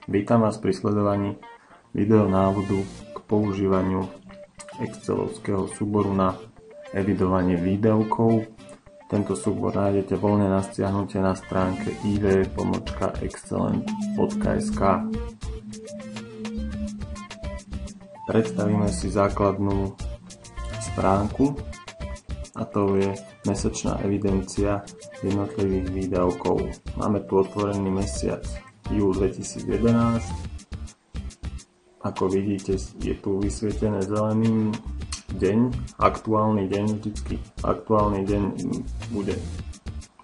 Vítam vás pri sledovaní videonávodu k používaniu excelovského súboru na evidovanie výdavkov. Tento súbor nájdete voľne na stiahnutie na stránke iv.excellent.sk. Predstavíme si základnú stránku, a to je mesačná evidencia jednotlivých výdavkov. Máme tu otvorený mesiac júl 2011. Ako vidíte, je tu vysvietené zeleným deň, aktuálny deň, vždycky aktuálny deň bude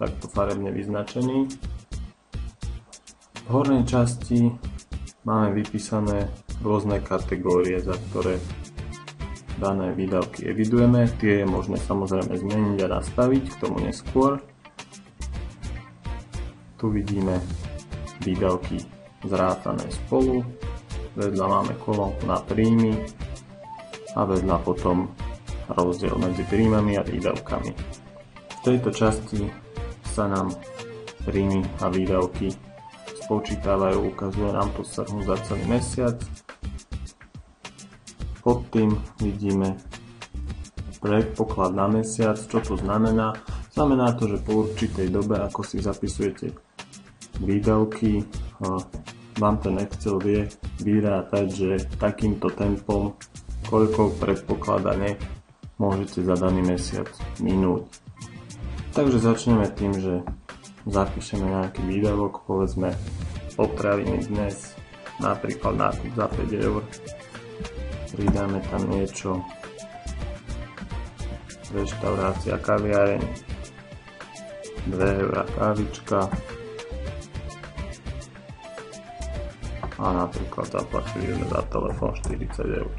takto farebne vyznačený. V hornej časti máme vypísané rôzne kategórie, za ktoré dané výdavky evidujeme. Tie je možné samozrejme zmeniť a nastaviť, k tomu neskôr. Tu vidíme výdavky zrátané spolu, vedľa máme kolónku na príjmy a vedľa potom rozdiel medzi príjmami a výdavkami. V tejto časti sa nám príjmy a výdavky spočítavajú, ukazuje nám to srhu za celý mesiac. Pod tým vidíme predpoklad na mesiac. Čo to znamená? Znamená to, že po určitej dobe, ako si zapisujete výdavky, vám ten Excel vie vyrátať, že takýmto tempom, koľko predpokladane môžete za daný mesiac minúť. Takže začneme tým, že zapíšeme nejaký výdavok, povedzme potraviny dnes, napríklad nákup za 5 eur. Pridáme tam niečo, reštaurácia, kaviareň, 2 eurá kávička a napríklad zaplatili za telefón 40 eur.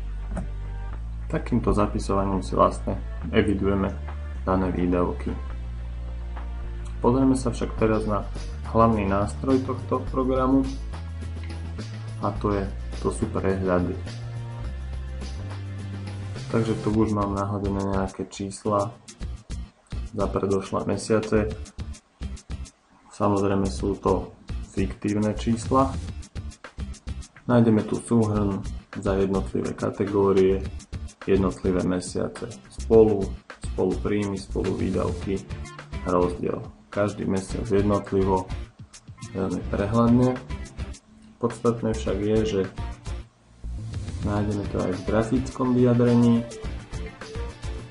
Takýmto zapisovaním si vlastne evidujeme dané výdavky. Pozrieme sa však teraz na hlavný nástroj tohto programu, a to sú prehľady. Takže tu už mám nahodené nejaké čísla za predošlé mesiace. Samozrejme sú to fiktívne čísla. Nájdeme tu súhrn za jednotlivé kategórie, jednotlivé mesiace spolu príjmy, spolu výdavky, rozdiel. Každý mesiac jednotlivo, veľmi prehľadne. Podstatné však je, že nájdeme to aj v grafickom vyjadrení.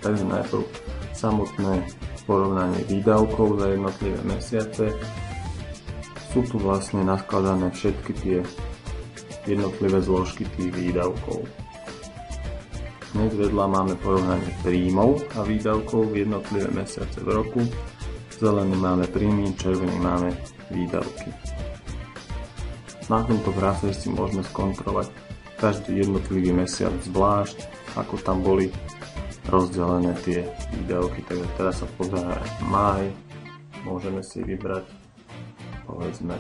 Takže najprv samotné porovnanie výdavkov za jednotlivé mesiace. Sú tu vlastne naskladané všetky tie jednotlivé zložky tých výdavkov. Hneď vedľa máme porovnanie príjmov a výdavkov v jednotlivé mesiace v roku. Zelený máme príjmy, červený máme výdavky. Na tomto grafe si môžeme skontrolovať každý jednotlivý mesiac zvlášť, ako tam boli rozdelené tie výdavky. Takže teraz sa pozrieme máj, môžeme si vybrať povedzme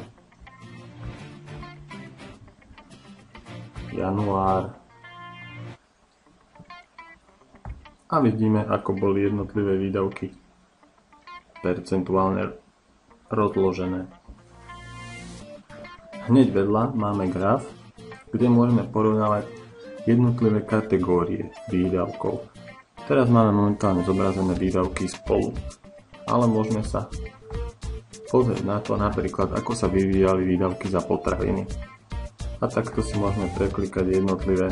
január a vidíme, ako boli jednotlivé výdavky percentuálne rozložené. Hneď vedľa máme graf, kde môžeme porovnávať jednotlivé kategórie výdavkov. Teraz máme momentálne zobrazené výdavky spolu, ale môžeme sa pozrieť na to napríklad, ako sa vyvíjali výdavky za potraviny. A takto si môžeme preklikať jednotlivé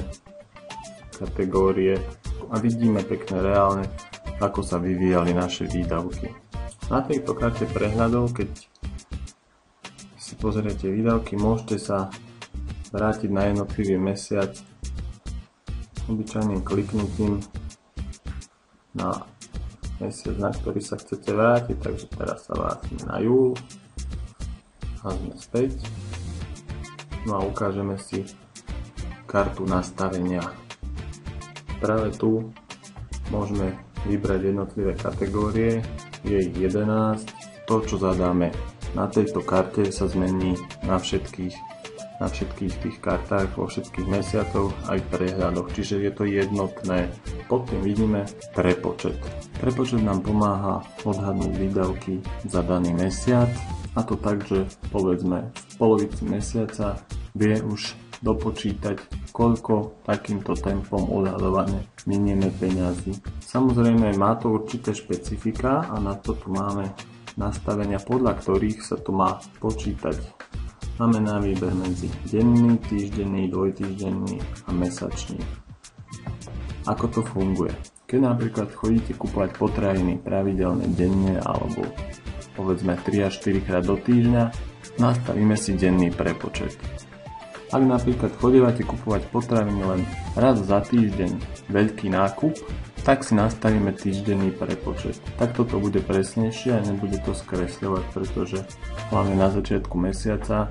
kategórie a vidíme pekne reálne, ako sa vyvíjali naše výdavky. Na tejto karte prehľadov, keď si pozriete výdavky, môžete sa vrátiť na jednotlivý mesiac obyčajným kliknutím na mesiac, na ktorý sa chcete vrátiť. Takže teraz sa vrátime na júl a sme späť. No a ukážeme si kartu nastavenia. Práve tu môžeme vybrať jednotlivé kategórie, je ich 11. To, čo zadáme na tejto karte, sa zmení na všetkých tých kartách, vo všetkých mesiacoch aj v prehľadoch, čiže je to jednotné. Pod tým vidíme prepočet. Prepočet nám pomáha odhadnúť výdavky za daný mesiac, a to tak, že povedzme v polovici mesiaca vie už dopočítať, koľko takýmto tempom odhadovane minieme peňazí. Samozrejme má to určité špecifika a na to tu máme nastavenia, podľa ktorých sa to má počítať. Máme na výber medzi denný, týždenný, dvojtýždenný a mesačný. Ako to funguje? Keď napríklad chodíte kupovať potraviny pravidelne denne alebo povedzme 3 až 4 krát do týždňa, nastavíme si denný prepočet. Ak napríklad chodívate kupovať potraviny len raz za týždeň veľký nákup, tak si nastavíme týždenný prepočet. Takto to bude presnejšie a nebude to skresľovať, pretože hlavne na začiatku mesiaca,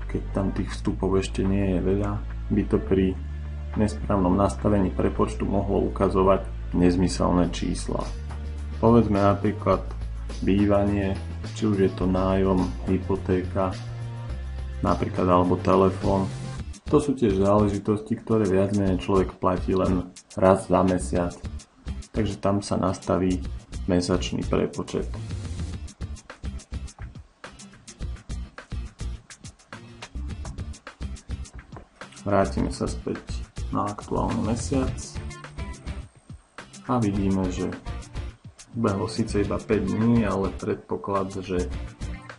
keď tam tých vstupov ešte nie je veľa, by to pri nesprávnom nastavení prepočtu mohlo ukazovať nezmyselné čísla. Povedzme napríklad bývanie, či už je to nájom, hypotéka, napríklad alebo telefón. To sú tiež záležitosti, ktoré viac menej človek platí len raz za mesiac. Takže tam sa nastaví mesačný prepočet. Vrátime sa späť na aktuálny mesiac a vidíme, že ubehlo síce iba 5 dní, ale predpoklad, že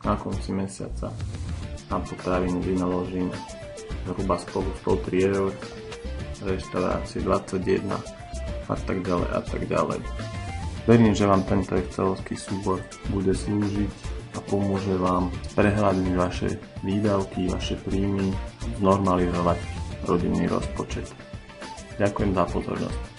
na konci mesiaca na potraviny vynaložíme zhruba spolu 103 eur, reštaurácie 21 a tak ďalej a tak ďalej. Verím, že vám tento excelovský súbor bude slúžiť a pomôže vám prehľadniť vaše výdavky, vaše príjmy, znormalizovať rodinný rozpočet. Ďakujem za pozornosť.